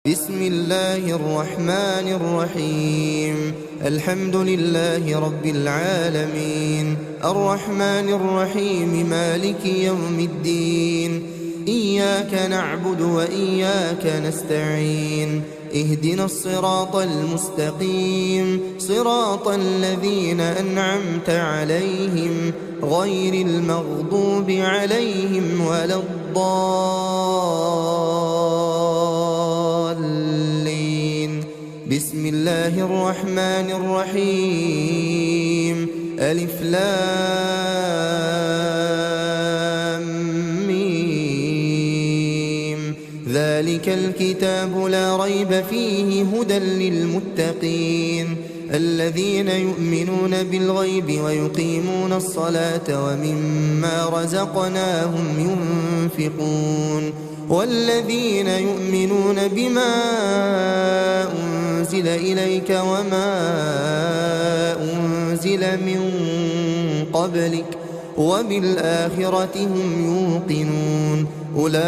بسم الله الرحمن الرحيم. الحمد لله رب العالمين، الرحمن الرحيم، مالك يوم الدين. إياك نعبد وإياك نستعين، اهدنا الصراط المستقيم، صراط الذين أنعمت عليهم غير المغضوب عليهم ولا الضالين. بسم الله الرحمن الرحيم. ألف لام ميم. ذلك الكتاب لا ريب فيه هدى للمتقين الذين يؤمنون بالغيب ويقيمون الصلاة ومما رزقناهم ينفقون والذين يؤمنون بما أنزل إليك وما أنزل من قبلك وبالآخرة هم يوقنون أولئك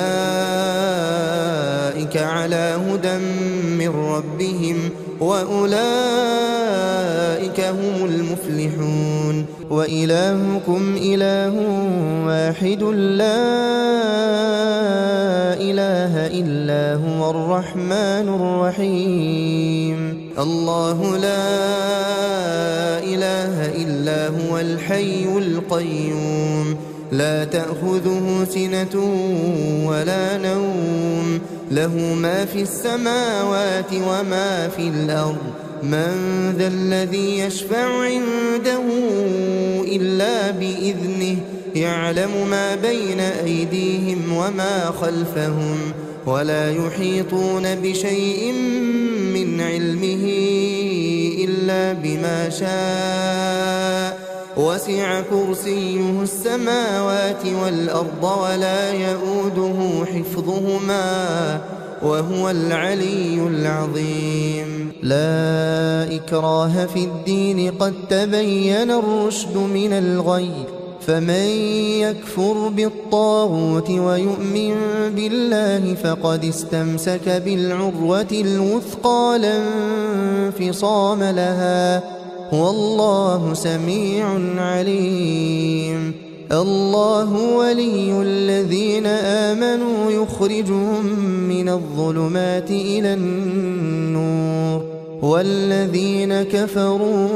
على هدى من ربهم وأولئك هم المفلحون. وإلهكم إله واحد لا إله إلا هو الرحمن الرحيم. الله لا إله إلا هو الحي القيوم لا تأخذه سنة ولا نوم له ما في السماوات وما في الأرض من ذا الذي يشفع عنده إلا بإذنه يعلم ما بين أيديهم وما خلفهم ولا يحيطون بشيء من علمه إلا بما شاء وسع كرسيه السماوات والأرض ولا يؤوده حفظهما وهو العلي العظيم. لا إكراه في الدين قد تبين الرشد من الغي فمن يكفر بالطاغوت ويؤمن بالله فقد استمسك بالعروة الوثقى لا انفصام لها والله سميع عليم. الله ولي الذين آمنوا يخرجهم من الظلمات إلى النور والذين كفروا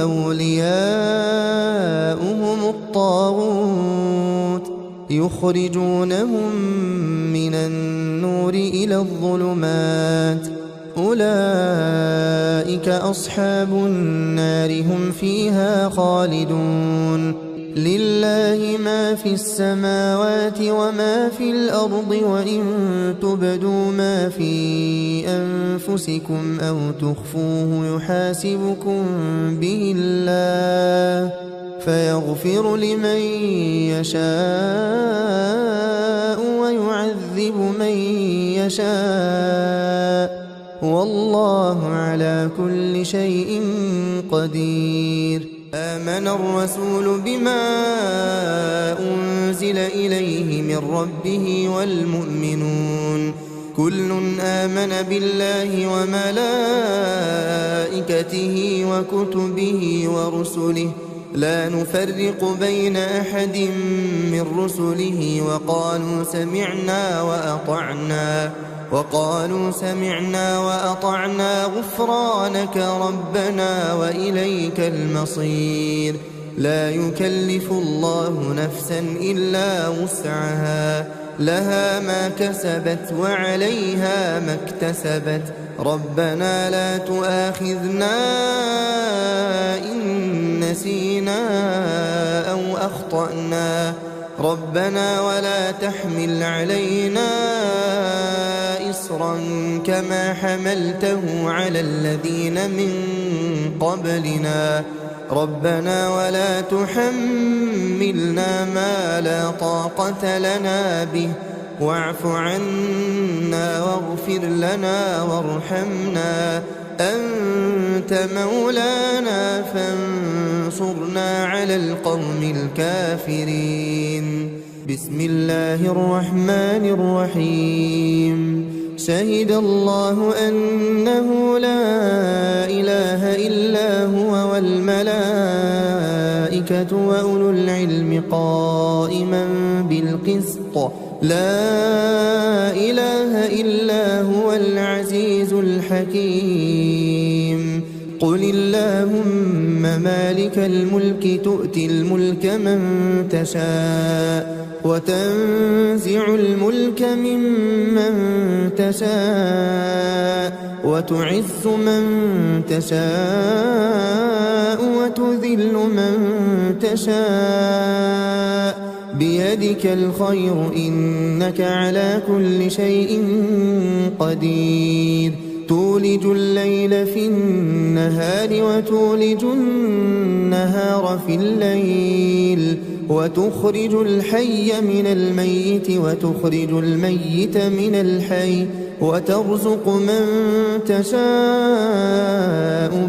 أولياؤهم الطاغوت يخرجونهم من النور إلى الظلمات أولئك أصحاب النار هم فيها خالدون. لله ما في السماوات وما في الأرض وإن تبدوا ما في أنفسكم أو تخفوه يحاسبكم به الله فيغفر لمن يشاء ويعذب من يشاء والله على كل شيء قدير. آمن الرسول بما أنزل إليه من ربه والمؤمنون كل آمن بالله وملائكته وكتبه ورسله لا نفرق بين أحد من رسله وقالوا سمعنا وأطعنا غفرانك ربنا وإليك المصير. لا يكلف الله نفسا إلا وسعها لها ما كسبت وعليها ما اكتسبت ربنا لا تؤاخذنا إن نسينا أو أخطأنا ربنا ولا تحمل علينا إصرا كما حملته على الذين من قبلنا ربنا ولا تحملنا ما لا طاقة لنا به واعف عنا واغفر لنا وارحمنا أنت مولانا فانصرنا على القوم الكافرين. بسم الله الرحمن الرحيم. شهد الله أنه لا إله إلا هو والملائكة وأولو العلم قائما بالقسط لا إله إلا هو العزيز الحكيم قل اللهم مالك الملك تؤتي الملك من تشاء وتنزع الملك ممن تشاء وتعز من تشاء وتذل من تشاء بيدك الخير إنك على كل شيء قدير تولج الليل في النهار وتولج النهار في الليل وتخرج الحي من الميت وتخرج الميت من الحي وترزق من تشاء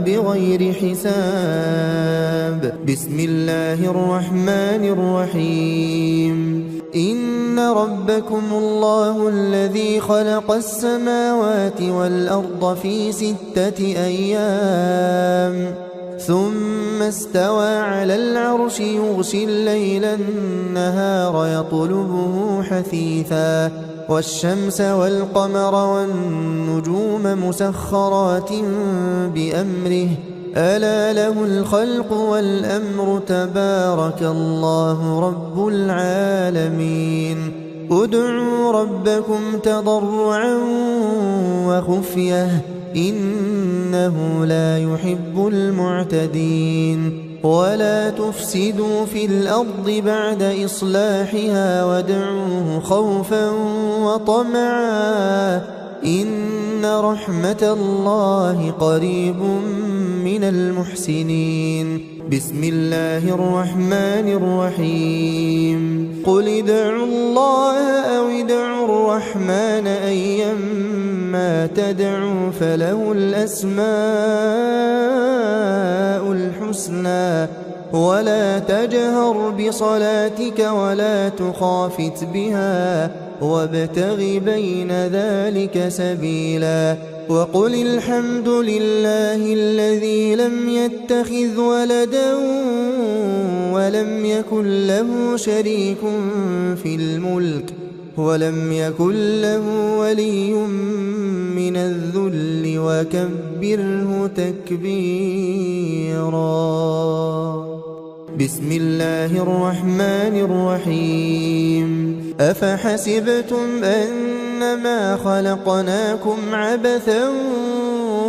بغير حساب بسم الله الرحمن الرحيم إن ربكم الله الذي خلق السماوات والأرض في 6 أيام ثم استوى على العرش يغشي الليل النهار يطلبه حثيثا والشمس والقمر والنجوم مسخرات بأمره ألا له الخلق والأمر تبارك الله رب العالمين ادعوا ربكم تضرعا وخفية إنه لا يحب المعتدين ولا تفسدوا في الأرض بعد إصلاحها وادعوه خوفا وطمعا إن رحمة الله قريب من المحسنين بسم الله الرحمن الرحيم قل ادعوا الله أو ادعوا الرحمن أيما تدعوا فله الأسماء الحسنى ولا تجهر بصلاتك ولا تخافت بها وابتغ بين ذلك سبيلا وقل الحمد لله الذي لم يتخذ ولدا ولم يكن له شريك في الملك ولم يكن له ولي من الذل وكبره تكبيرا بسم الله الرحمن الرحيم أفحسبتم أنما خلقناكم عبثا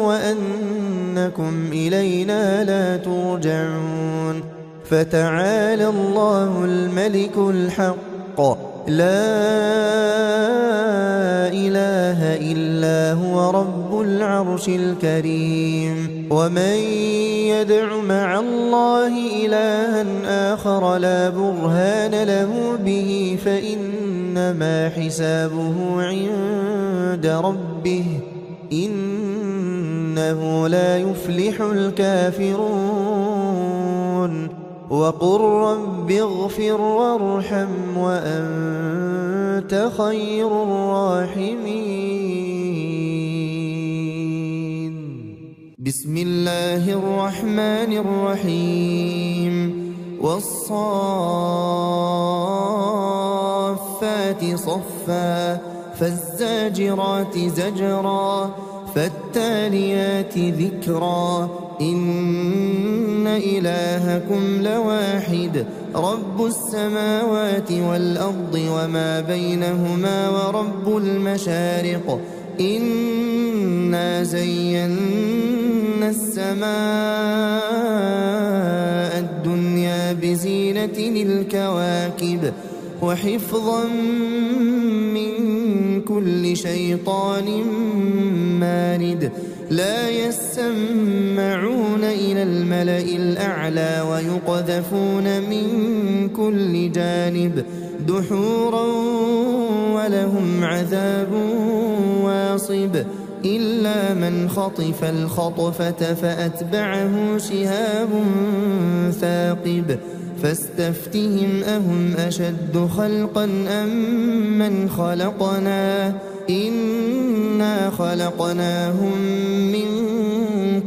وأنكم إلينا لا ترجعون فتعالى الله الملك الحق لا إله إلا هو رب العرش الكريم ومن يدع مع الله إلها آخر لا برهان له به فإنما حسابه عند ربه إنه لا يفلح الكافرون وقل رب اغفر وارحم وأنت خير الراحمين بسم الله الرحمن الرحيم والصافات صفا فالزاجرات زجرا فالتاليات ذكرا إن إلهكم لواحد رب السماوات والأرض وما بينهما ورب المشارق إنا زينا السماء الدنيا بزينة الكواكب وحفظا من كل شيطان مارد لا يسمعون إلى الملأ الأعلى ويقذفون من كل جانب دحورا ولهم عذاب واصب إلا من خطف الخطفة فأتبعه شهاب ثاقب فاستفتهم أهم أشد خلقا أم من خلقنا إنا خلقناهم من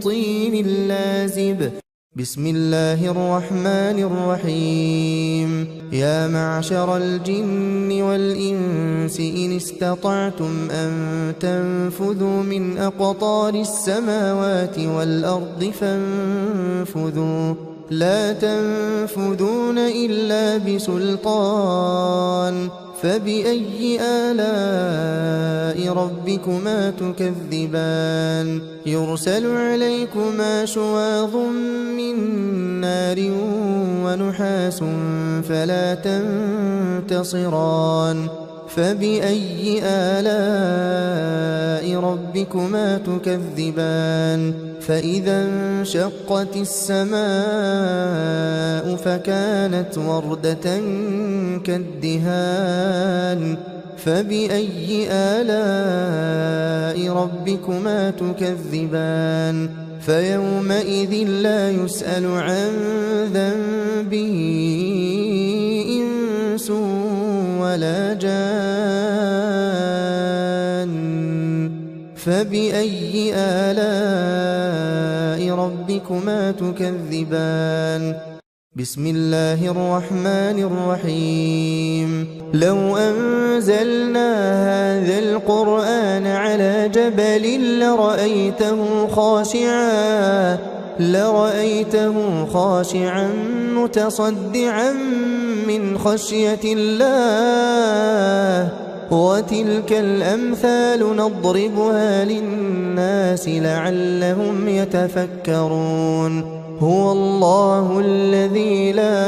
طين لازب. بسم الله الرحمن الرحيم. يا معشر الجن والإنس إن استطعتم أن تنفذوا من أقطار السماوات والأرض فانفذوا لا تنفذون إلا بسلطان. فبأي آلاء ربكما تكذبان؟ يرسل عليكما شواظ من نار ونحاس فلا تنتصران. فبأي آلاء ربكما تكذبان؟ فإذا انشقت السماء فكانت وردة كالدهان. فبأي آلاء ربكما تكذبان؟ فيومئذ لا يسأل عن ذنبه إنس ولا جان. فبأي آلاء ربكما تكذبان؟ بسم الله الرحمن الرحيم. لو أنزلنا هذا القرآن على جبل لرأيته خاشعا متصدعا من خشية الله. وتلك الأمثال نضربها للناس لعلهم يتفكرون. هو الله الذي لا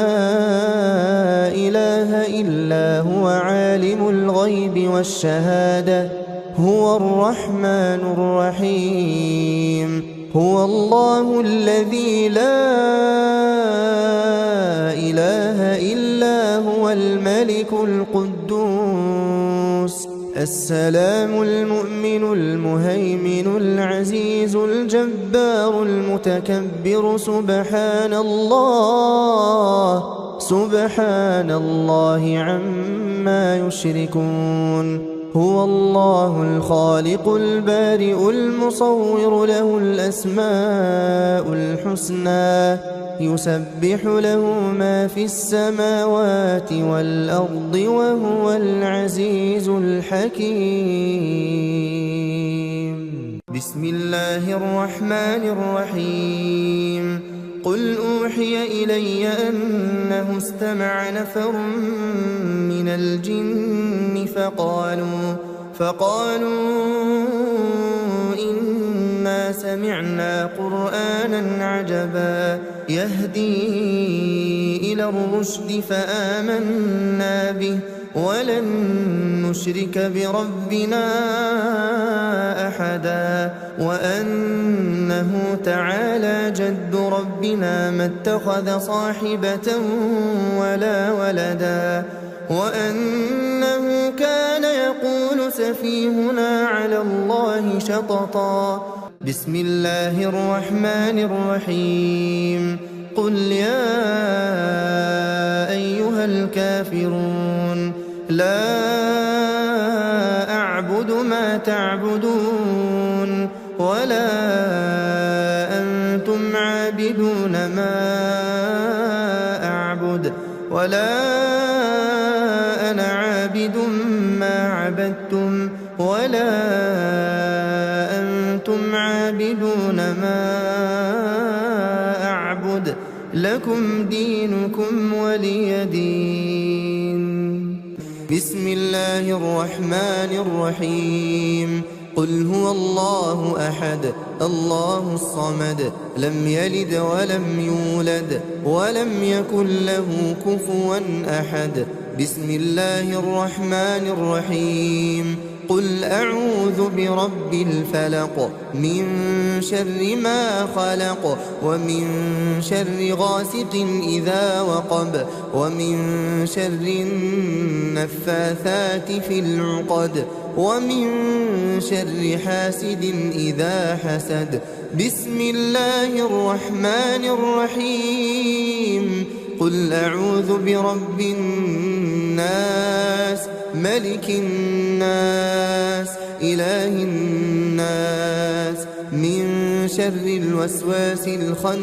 إله إلا هو عالم الغيب والشهادة هو الرحمن الرحيم. هو الله الذي لا إله إلا هو الملك القدوس السلام المؤمن المهيمن العزيز الجبار المتكبر سبحان الله عما يشركون. هو الله الخالق البارئ المصور له الأسماء الحسنى يسبح له ما في السماوات والأرض وهو العزيز الحكيم. بسم الله الرحمن الرحيم. قل أوحي إلي أنه استمع نفر من الجن فقالوا إنا سمعنا قرآنا عجبا يهدي إلى الرشد فآمنا به ولن نشرك بربنا أحدا وأنه تعالى جد ربنا ما اتخذ صاحبة ولا ولدا وأنه كان يقول سفيهنا على الله شططا. بسم الله الرحمن الرحيم. قل يا أيها الكافرون لا أعبد ما تعبدون ولا أنتم عابدون ما أعبد ولا أنا عابد ما عبدتم ولا أنتم عابدون ما أعبد لكم دينكم ولي دين. بسم الله الرحمن الرحيم. قل هو الله أحد الله الصمد لم يلد ولم يولد ولم يكن له كفوا أحد. بسم الله الرحمن الرحيم. قل أعوذ برب الفلق من شر ما خلق ومن شر غاسق إذا وقب ومن شر النفاثات في العقد ومن شر حاسد إذا حسد. بسم الله الرحمن الرحيم. قل أعوذ برب الناس ملك الناس إله الناس من شر الوسواس الخناس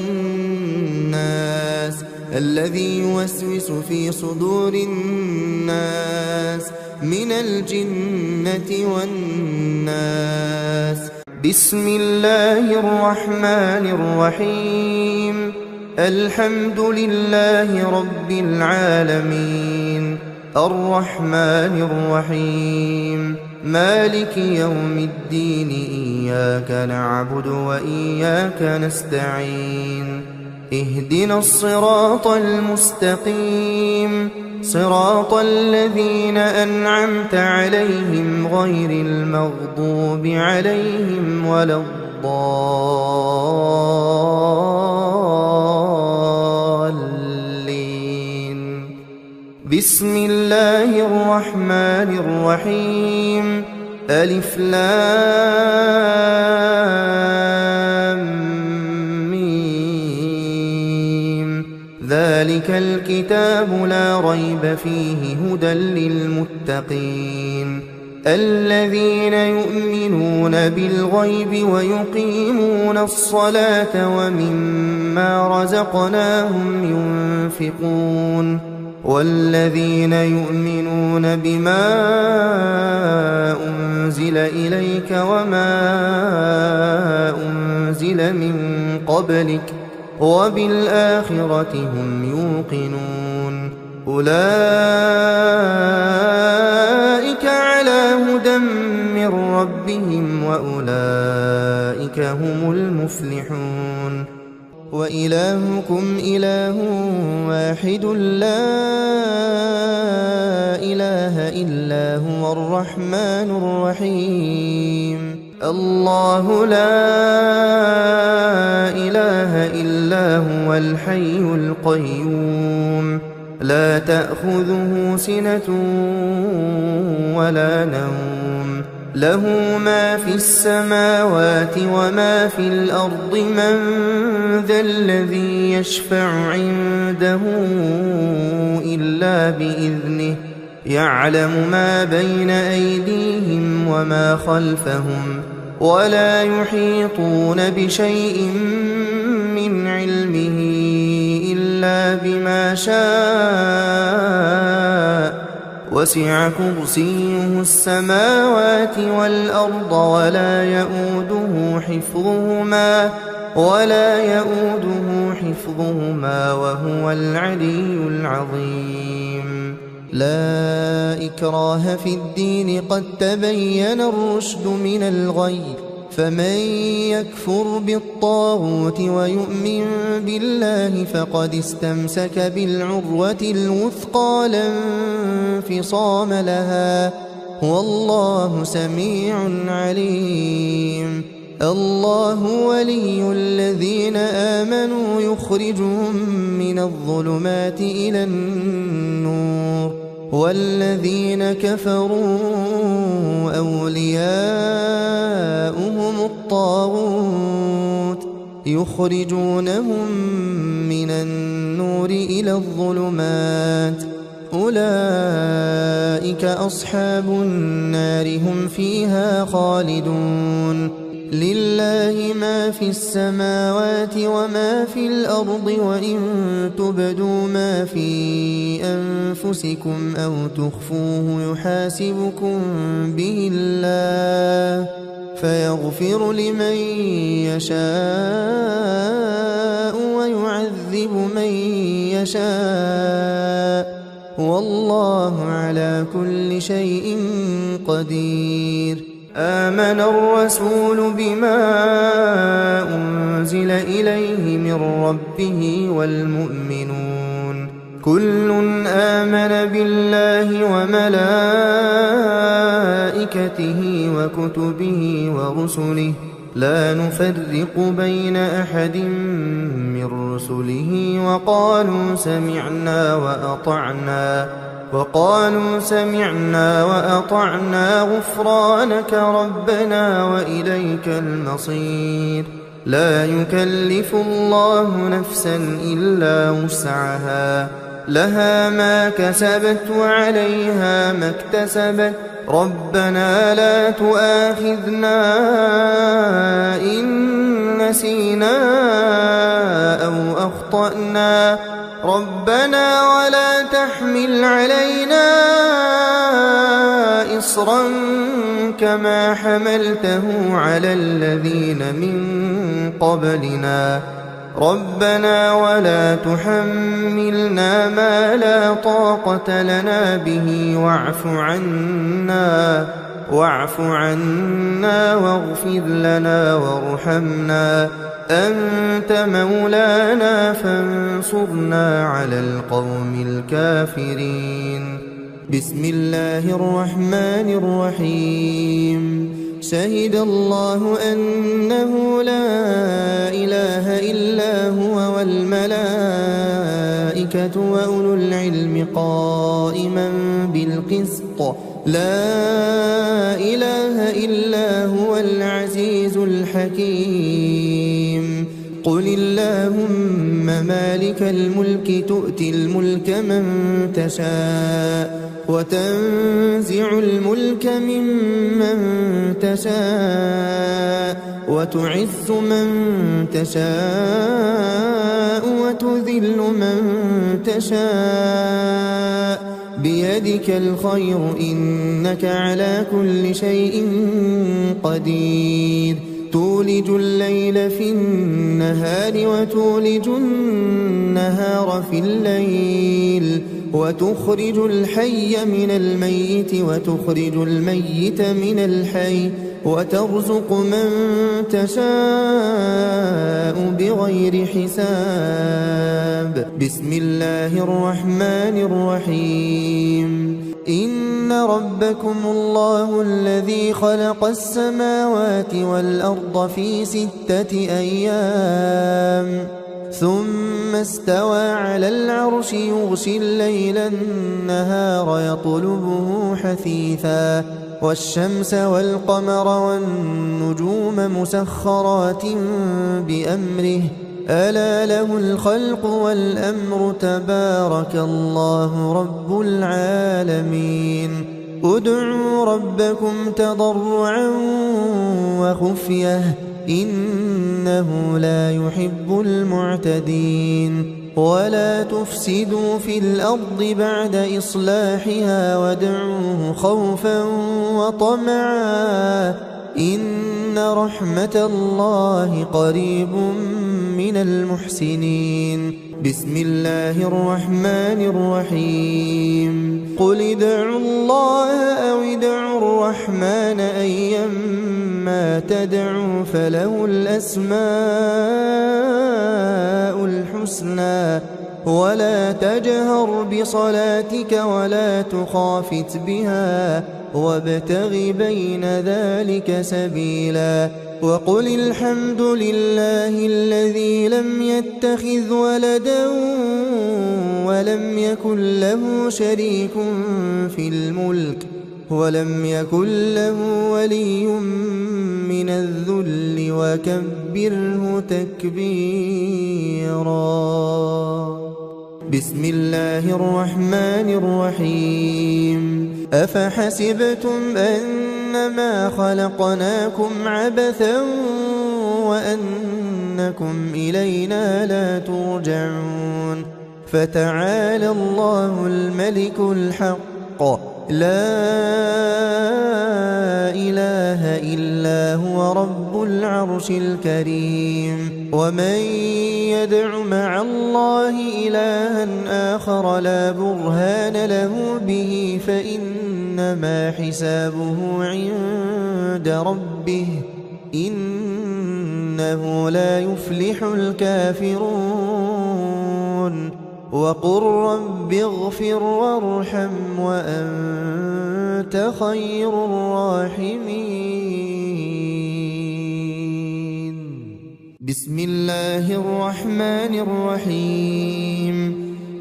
الذي يوسوس في صدور الناس من الجنة والناس. بسم الله الرحمن الرحيم. الحمد لله رب العالمين الرحمن الرحيم مالك يوم الدين إياك نعبد وإياك نستعين اهدنا الصراط المستقيم صراط الذين أنعمت عليهم غير المغضوب عليهم ولا الضالين. بسم الله الرحمن الرحيم. ألف لام ذلك الكتاب لا ريب فيه هدى للمتقين الذين يؤمنون بالغيب ويقيمون الصلاة ومما رزقناهم ينفقون والذين يؤمنون بما أنزل إليك وما أنزل من قبلك وبالآخرة هم يوقنون أولئك على هدى من ربهم وأولئك هم المفلحون. وإلهكم إله واحد لا إله إلا هو الرحمن الرحيم. الله لا إله إلا هو الحي القيوم لا تأخذه سنة ولا نوم له ما في السماوات وما في الأرض من ذا الذي يشفع عنده إلا بإذنه يعلم ما بين أيديهم وما خلفهم ولا يحيطون بشيء من علمه إلا بما شاء وسع كرسيه السماوات والأرض ولا يؤوده حفظهما وهو العلي العظيم. لا إكراه في الدين قد تبين الرشد من الغي فمن يكفر بالطاغوت ويؤمن بالله فقد استمسك بالعروة الوثقى لا انفصام لها والله سميع عليم. الله ولي الذين آمنوا يخرجهم من الظلمات إلى النور والذين كفروا أولياؤهم الطاغوت يخرجونهم من النور إلى الظلمات أولئك أصحاب النار هم فيها خالدون. لله ما في السماوات وما في الأرض وإن تبدوا ما في أنفسكم أو تخفوه يحاسبكم به الله فيغفر لمن يشاء ويعذب من يشاء والله على كل شيء قدير. آمن الرسول بما أنزل إليه من ربه والمؤمنون كل آمن بالله وملائكته وكتبه ورسله لا نفرق بين أحد من رسله وقالوا سمعنا وأطعنا غفرانك ربنا وإليك المصير. لا يكلف الله نفسا إلا وسعها لها ما كسبت وعليها ما اكتسبت ربنا لا تؤاخذنا إن نسينا أو أخطأنا ربنا ولا تحمل علينا إصرا كما حملته على الذين من قبلنا ربنا ولا تحملنا ما لا طاقة لنا به واعف عنا واغفر لنا وارحمنا أنت مولانا فانصرنا على القوم الكافرين بسم الله الرحمن الرحيم شهد الله أنه لا إله إلا هو والملائكة وأولو العلم قائما بالقسط لا إله إلا هو العزيز الحكيم قل اللهم مالك الملك تؤتي الملك من تشاء وتنزع الملك ممن تشاء وتعز من تشاء وتذل من تشاء بيدك الخير إنك على كل شيء قدير تولج الليل في النهار وتولج النهار في الليل وتخرج الحي من الميت وتخرج الميت من الحي وترزق من تشاء بغير حساب بسم الله الرحمن الرحيم إن ربكم الله الذي خلق السماوات والأرض في 6 أيام ثم استوى على العرش يغشي الليل النهار يطلبه حثيثا والشمس والقمر والنجوم مسخرات بأمره ألا له الخلق والأمر تبارك الله رب العالمين ادعوا ربكم تضرعا وخفية إنه لا يحب المعتدين ولا تفسدوا في الأرض بعد إصلاحها وادعوه خوفا وطمعا إن رحمة الله قريب من المحسنين بسم الله الرحمن الرحيم قل ادعوا الله أو ادعوا الرحمن أيما تدعوا فله الأسماء الحسنى ولا تجهر بصلاتك ولا تخافت بها وابتغ بين ذلك سبيلا وقل الحمد لله الذي لم يتخذ ولدا ولم يكن له شريك في الملك ولم يكن له ولي من الذل وكبره تكبيرا بسم الله الرحمن الرحيم أفحسبتم أنما خلقناكم عبثا وأنكم إلينا لا ترجعون فتعالى الله الملك الحق لا إله إلا هو رب العرش الكريم ومن يدع مع الله إلها آخر لا برهان له به فإنما حسابه عند ربه إنه لا يفلح الكافرون وقل رب اغفر وارحم وأنت خير الراحمين بسم الله الرحمن الرحيم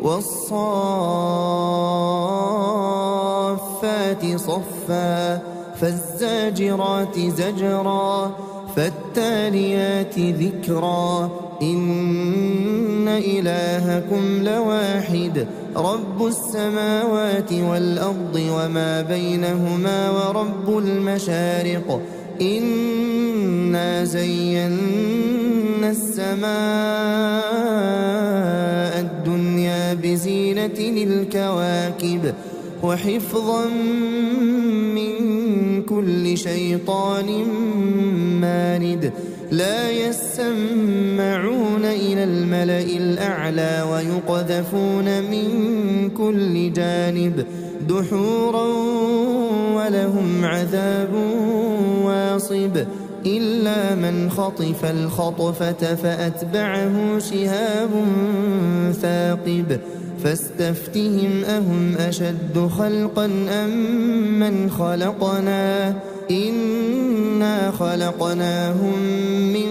والصافات صفا فالزاجرات زجرا فالتاليات ذكرا إن إلهكم لواحد رب السماوات والأرض وما بينهما ورب المشارق إنا زينا السماء الدنيا بزينة الكواكب وحفظا من كل شيطان مارد لا يسمعون إلى الملأ الأعلى ويقذفون من كل جانب دحورا ولهم عذاب واصب إلا من خطف الخطفة فأتبعه شهاب ثاقب فاستفتهم أهم أشد خلقا أم من خلقنا إنا خلقناهم من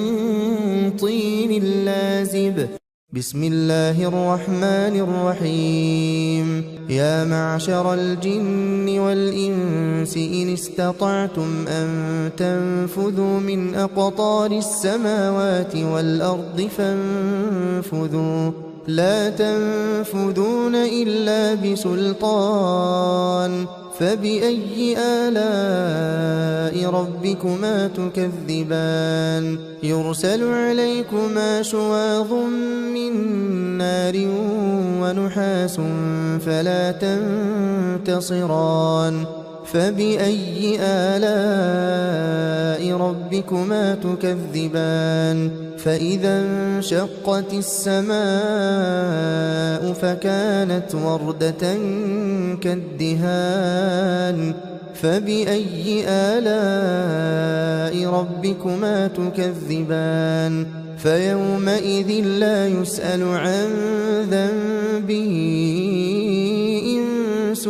طين لازب بسم الله الرحمن الرحيم يا معشر الجن والإنس إن استطعتم أن تنفذوا من أقطار السماوات والأرض فانفذوا لا تنفذون إلا بسلطان فبأي آلاء ربكما تكذبان يرسل عليكما شواظ من نار ونحاس فلا تنتصران فبأي آلاء ربكما تكذبان فإذا انشقت السماء فكانت وردة كالدهان فبأي آلاء ربكما تكذبان فيومئذ لا يسأل عن ذنبه إنس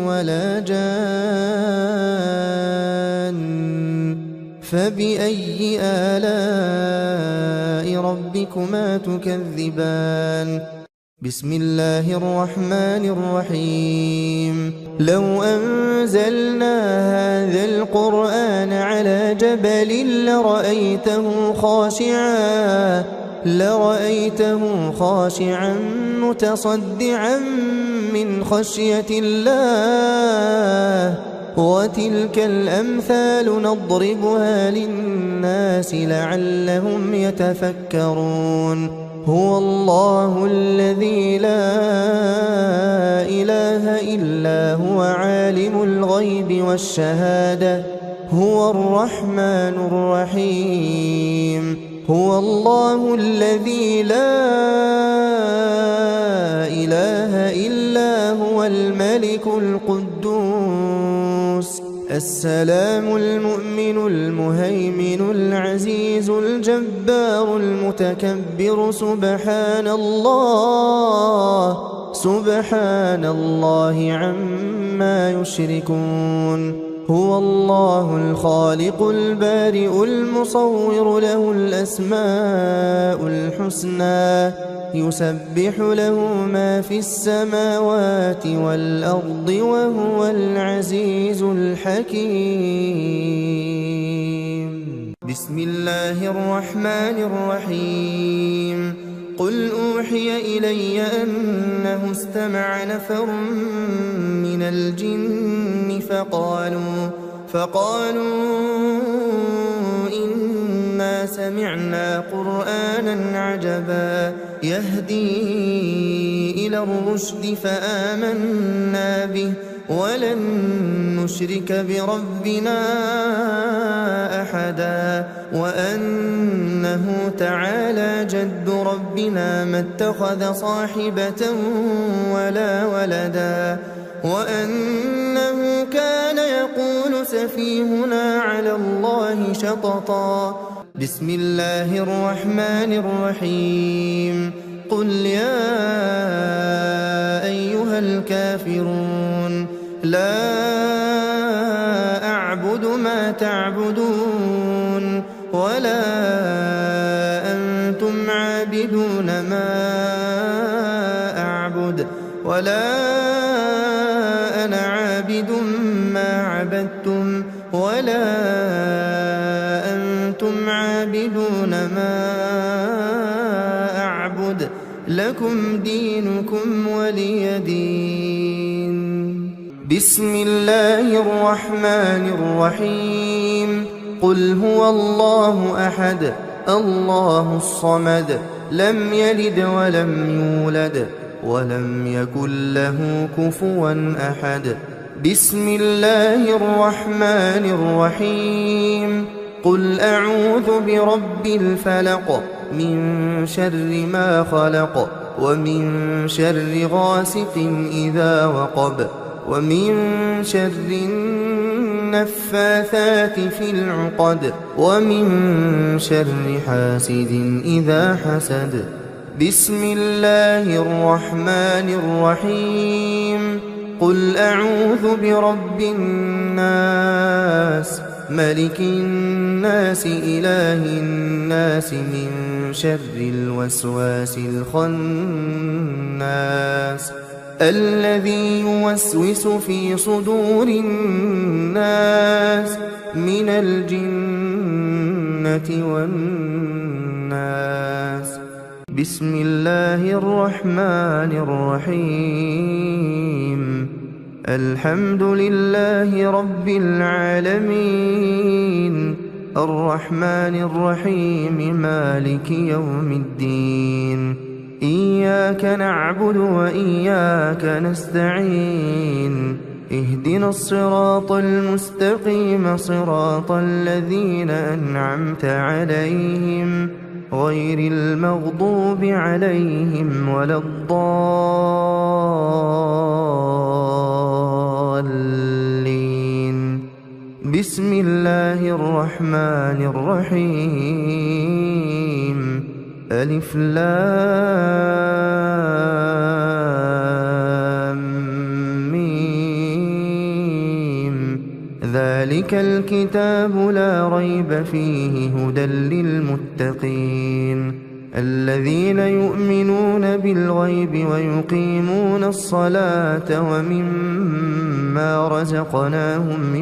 ولا جان فبأي آلاء ربكما تكذبان بسم الله الرحمن الرحيم لو أنزلنا هذا القرآن على جبل لرأيته خاشعا متصدعا من خشية الله وتلك الأمثال نضربها للناس لعلهم يتفكرون هو الله الذي لا إله إلا هو عالم الغيب والشهادة هو الرحمن الرحيم هو الله الذي لا إله إلا هو الملك القدوس السلام المؤمن المهيمن العزيز الجبار المتكبر سبحان الله عما يشركون هو الله الخالق البارئ المصور له الأسماء الحسنى يسبح له ما في السماوات والأرض وهو العزيز الحكيم بسم الله الرحمن الرحيم قل أوحي إلي أنه استمع نفر من الجن فقالوا إنا سمعنا قرآنا عجبا يهدي إلى الرشد فآمنا به ولن نشرك بربنا أحدا وأنه تعالى جد ربنا ما اتخذ صاحبة ولا ولدا وأنه كان يقول سفيهنا على الله شططا بسم الله الرحمن الرحيم قل يا أيها الكافرون لا أعبد ما تعبدون ولا أنتم عابدون ما أعبد ولا أنا عابد ما عبدتم ولا أنتم عابدون ما أعبد لكم دينكم ولي دين. بسم الله الرحمن الرحيم. قل هو الله أحد الله الصمد لم يلد ولم يولد ولم يكن له كفوا أحد. بسم الله الرحمن الرحيم. قل أعوذ برب الفلق من شر ما خلق ومن شر غاسق إذا وقب ومن شر النفاثات في العقد ومن شر حاسد إذا حسد. بسم الله الرحمن الرحيم. قل أعوذ برب الناس ملك الناس إله الناس من شر الوسواس الخناس الذي يوسوس في صدور الناس من الجنة والناس. بسم الله الرحمن الرحيم. الحمد لله رب العالمين الرحمن الرحيم مالك يوم الدين. إياك نعبد وإياك نستعين. اهدنا الصراط المستقيم صراط الذين أنعمت عليهم غير المغضوب عليهم ولا الضالين. بسم الله الرحمن الرحيم. ألف لام ميم. ذلك الكتاب لا ريب فيه هدى للمتقين الذين يؤمنون بالغيب ويقيمون الصلاة ومما رزقناهم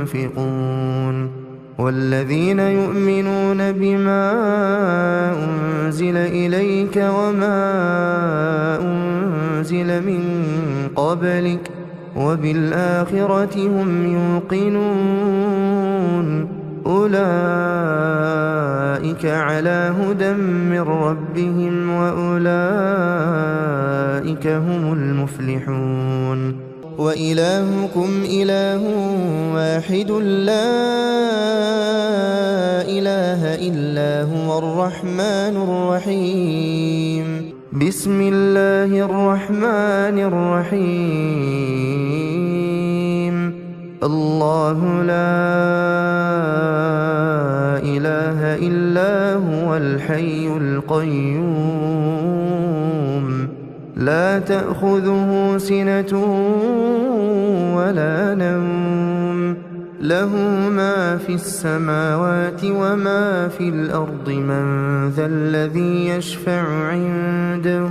ينفقون والذين يؤمنون بما أنزل إليك وما أنزل من قبلك وبالآخرة هم يوقنون أولئك على هدى من ربهم وأولئك هم المفلحون. وإلهكم إله واحد لا إله إلا هو الرحمن الرحيم. بسم الله الرحمن الرحيم. الله لا إله إلا هو الحي القيوم لا تأخذه سنة ولا نوم له ما في السماوات وما في الأرض من ذا الذي يشفع عنده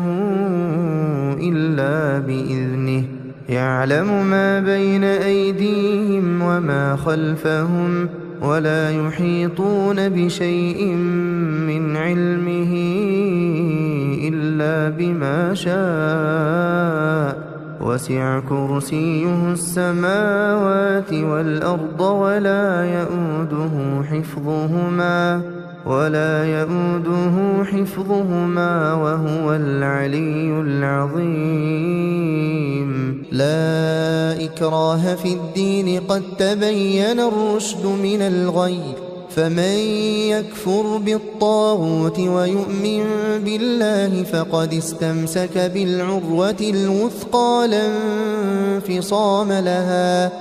إلا بإذنه يعلم ما بين أيديهم وما خلفهم ولا يحيطون بشيء من علمه إلا بما شاء وسع كرسيه السماوات والأرض ولا يؤوده حفظهما وهو العلي العظيم. لا إكراه في الدين قد تبين الرشد من الغي فمن يكفر بالطاغوت ويؤمن بالله فقد استمسك بالعروة الوثقى لا انفصام لها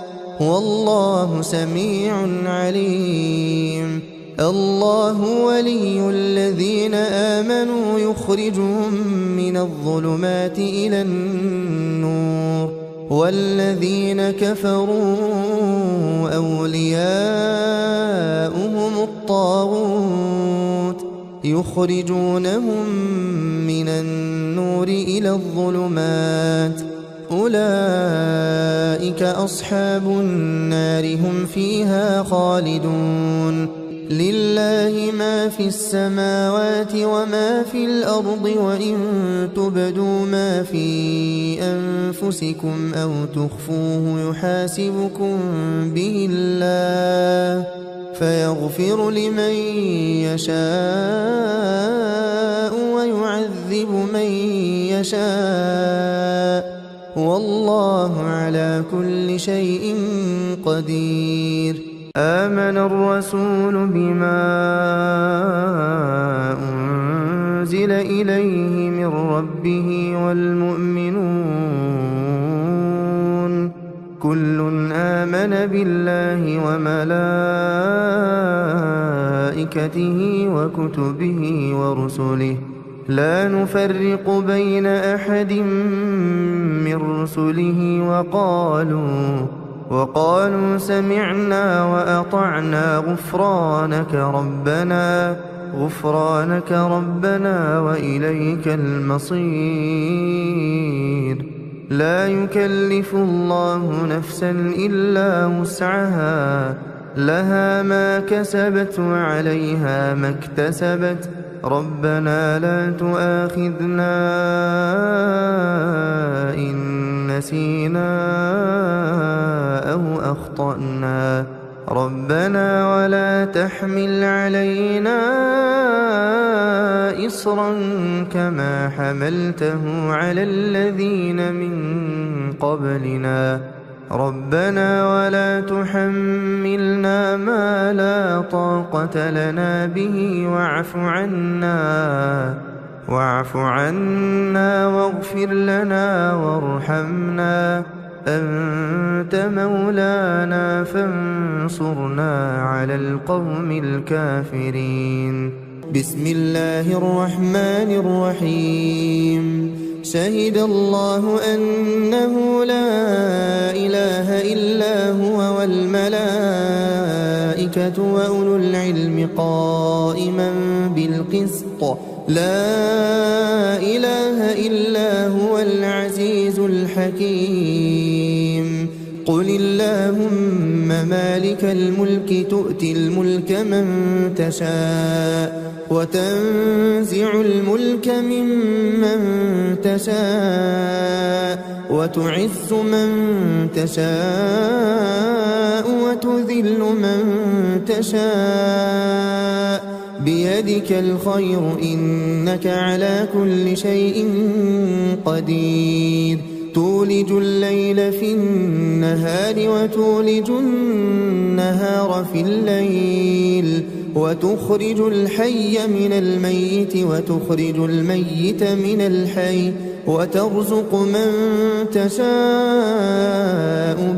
والله سميع عليم. الله ولي الذين آمنوا يخرجهم من الظلمات إلى النور والذين كفروا أولياؤهم الطاغوت يخرجونهم من النور إلى الظلمات أولئك أصحاب النار هم فيها خالدون. لله ما في السماوات وما في الأرض وإن تبدوا ما في أنفسكم أو تخفوه يحاسبكم به الله فيغفر لمن يشاء ويعذب من يشاء والله على كل شيء قدير. آمن الرسول بما أنزل إليه من ربه والمؤمنون كل آمن بالله وملائكته وكتبه ورسله لا نفرق بين أحد من رسله وقالوا سمعنا وأطعنا غفرانك ربنا وإليك المصير. لا يكلف الله نفسا إلا وسعها لها ما كسبت وعليها ما اكتسبت ربنا لا تؤاخذنا إن نسينا أو أخطأنا ربنا ولا تحمل علينا إصرا كما حملته على الذين من قبلنا ربنا ولا تحملنا ما لا طاقة لنا به واعف عنا واغفر لنا وارحمنا أنت مولانا فانصرنا على القوم الكافرين. بسم الله الرحمن الرحيم. شهد الله أنه لا إله إلا هو والملائكة وأولو العلم قائما بالقسط لا إله إلا هو العزيز الحكيم. قل اللهم مالك الملك تؤتي الملك من تشاء وتنزع الملك ممن تشاء وتعز من تشاء وتذل من تشاء بيدك الخير إنك على كل شيء قدير. تولج الليل في النهار وتولج النهار في الليل وتخرج الحي من الميت وتخرج الميت من الحي وترزق من تشاء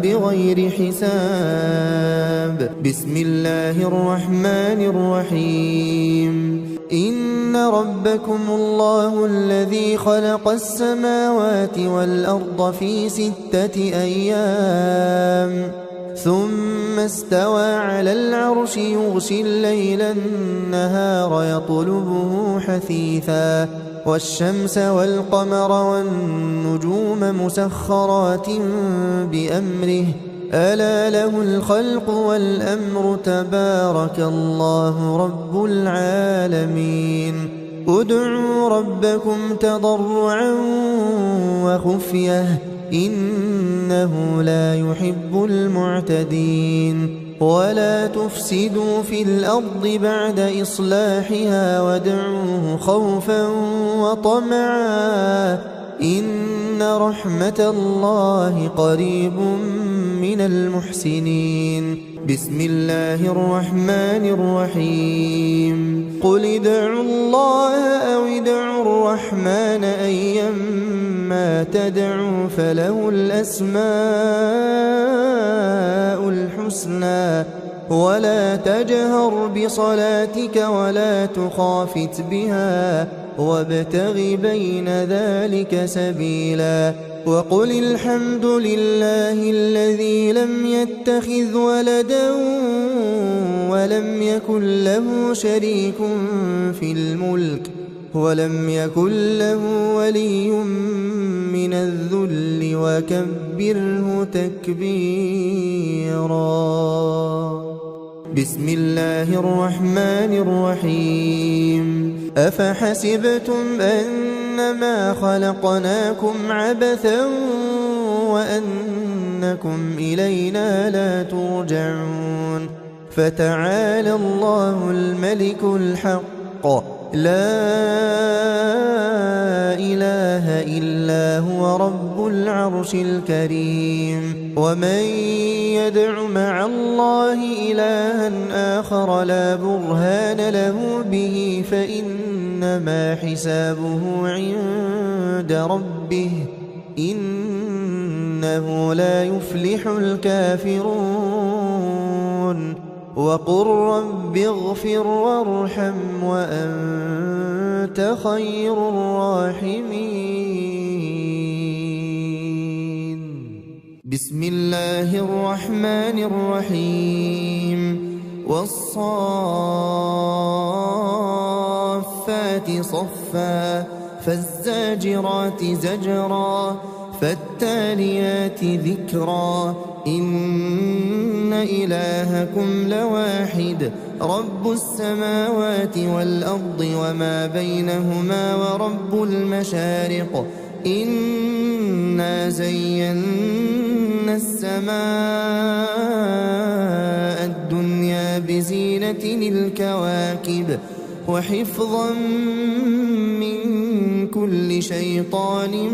بغير حساب. بسم الله الرحمن الرحيم. إن ربكم الله الذي خلق السماوات والأرض في 6 أيام ثم استوى على العرش يغشي الليل النهار يطلبه حثيثا والشمس والقمر والنجوم مسخرات بأمره ألا له الخلق والأمر تبارك الله رب العالمين. ادعوا ربكم تضرعا وخفية إنه لا يحب المعتدين. ولا تفسدوا في الأرض بعد إصلاحها وادعوه خوفا وطمعا إن رحمة الله قريب من المحسنين. بسم الله الرحمن الرحيم. قل ادعوا الله أو ادعوا الرحمن أيما تدعوا فله الأسماء الحسنى ولا تجهر بصلاتك ولا تخافت بها وابتغ بين ذلك سبيلا. وقل الحمد لله الذي لم يتخذ ولدا ولم يكن له شريك في الملك ولم يكن له ولي من الذل وكبره تكبيرا. بسم الله الرحمن الرحيم أفحسبتم أنما خلقناكم عبثا وأنكم إلينا لا ترجعون فتعالى الله الملك الحق لا إله إلا هو رب العرش الكريم ومن يدع مع الله إلها آخر لا برهان له به فإنما حسابه عند ربه إنه لا يفلح الكافرون وقل رب اغفر وارحم وأنت خير الراحمين بسم الله الرحمن الرحيم والصافات صفا فالزاجرات زجرا فالتاليات ذكرا إن إلهكم لواحد رب السماوات والأرض وما بينهما ورب المشارق إنا زينا السماء الدنيا بزينة الكواكب وحفظا من كل شيطان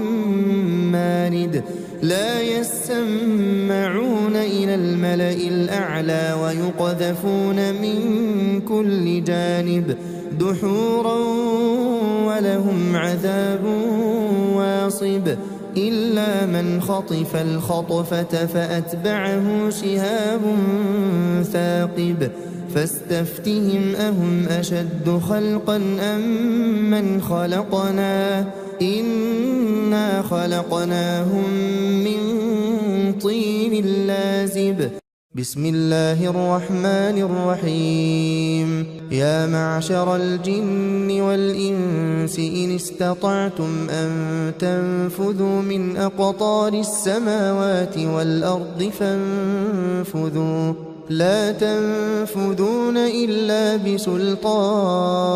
مارد لا يسمعون إلى الملأ الأعلى ويقذفون من كل جانب دحورا ولهم عذاب واصب إلا من خطف الخطفة فأتبعه شهاب ثاقب فاستفتهم أهم أشد خلقا أم من خلقنا إنا خلقناهم من طين لازب بسم الله الرحمن الرحيم يا معشر الجن والإنس إن استطعتم أن تنفذوا من أقطار السماوات والأرض فانفذوا لا تنفذون إلا بسلطان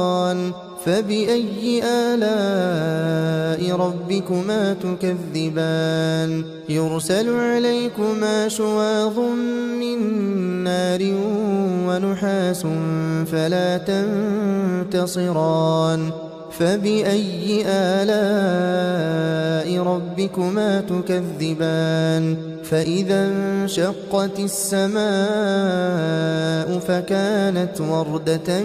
فبأي آلاء ربكما تكذبان يرسل عليكما شواظ من نار ونحاس فلا تنتصران فبأي آلاء ربكما تكذبان فإذا انشقت السماء فكانت وردة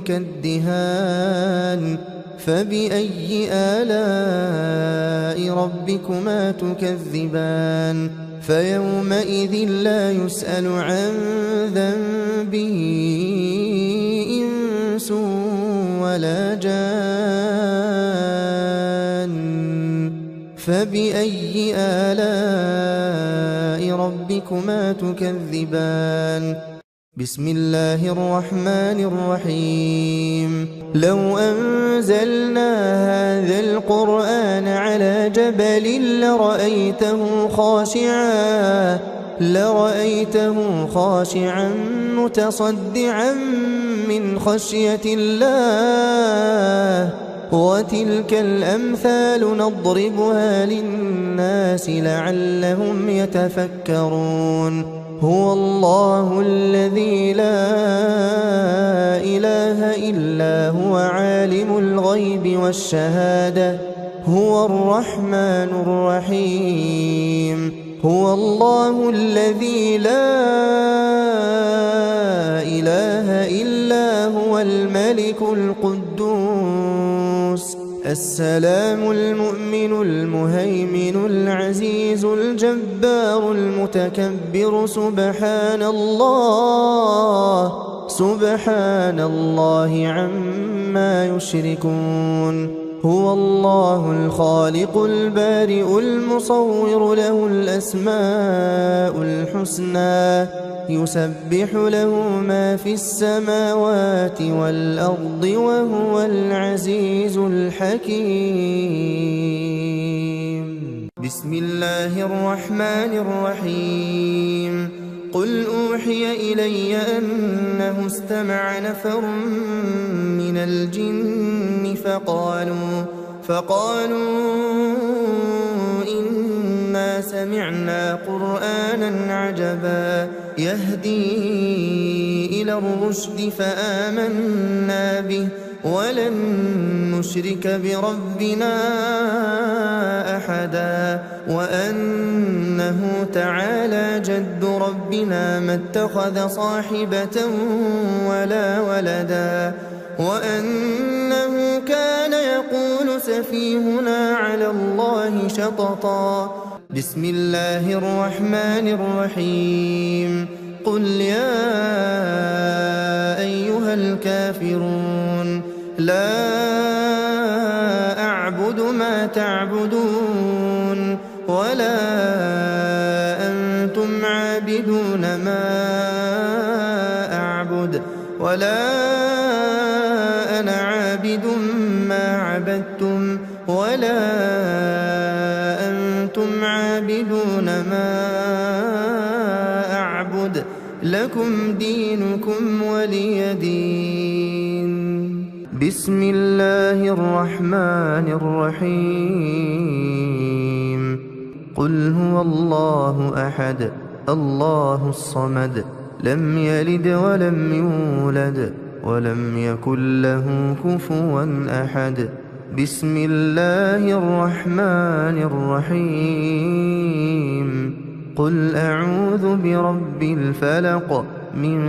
كالدهان فبأي آلاء ربكما تكذبان فيومئذ لا يسأل عن ذنبه إنس ولا جان فبأي آلاء ربكما تكذبان بسم الله الرحمن الرحيم لو أنزلنا هذا القرآن على جبل لرأيته خاشعا متصدعا من خشية الله وتلك الأمثال نضربها للناس لعلهم يتفكرون هو الله الذي لا إله إلا هو عالم الغيب والشهادة هو الرحمن الرحيم هو الله الذي لا إله إلا هو الملك القدوس السلام المؤمن المهيمن العزيز الجبار المتكبر سبحان الله عما يشركون هو الله الخالق البارئ المصور له الأسماء الحسنى يسبح له ما في السماوات والأرض وهو العزيز الحكيم بسم الله الرحمن الرحيم قل أوحي إلي أنه استمع نفر من الجن فقالوا إنا سمعنا قرآنا عجبا يهدي إلى الرشد فآمنا به ولن نشرك بربنا أحدا وأنه تعالى جد ربنا ما اتخذ صاحبة ولا ولدا وأنه كان يقول سفيهنا على الله شططا بسم الله الرحمن الرحيم قل يا أيها الكافرون لا أعبد ما تعبدون ولا أنتم عابدون ما أعبد ولا أنا عابد ما عبدتم ولا أنتم عابدون ما أعبد لكم دينكم ولي دين بسم الله الرحمن الرحيم قل هو الله أحد الله الصمد لم يلد ولم يولد ولم يكن له كفوا أحد بسم الله الرحمن الرحيم قل أعوذ برب الفلق من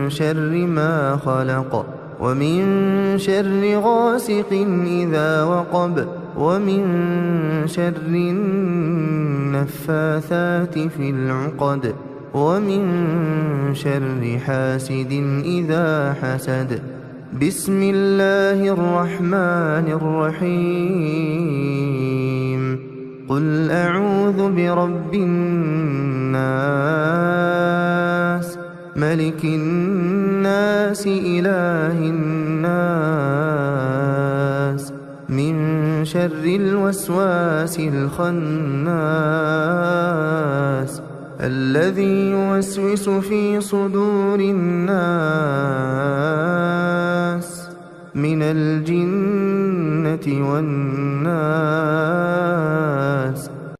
شر ما خلق ومن شر غاسق إذا وقب ومن شر النفاثات في العقد ومن شر حاسد إذا حسد بسم الله الرحمن الرحيم قل أعوذ برب الناس ملك الناس إله الناس من شر الوسواس الخناس الذي يوسوس في صدور الناس من الجنة والناس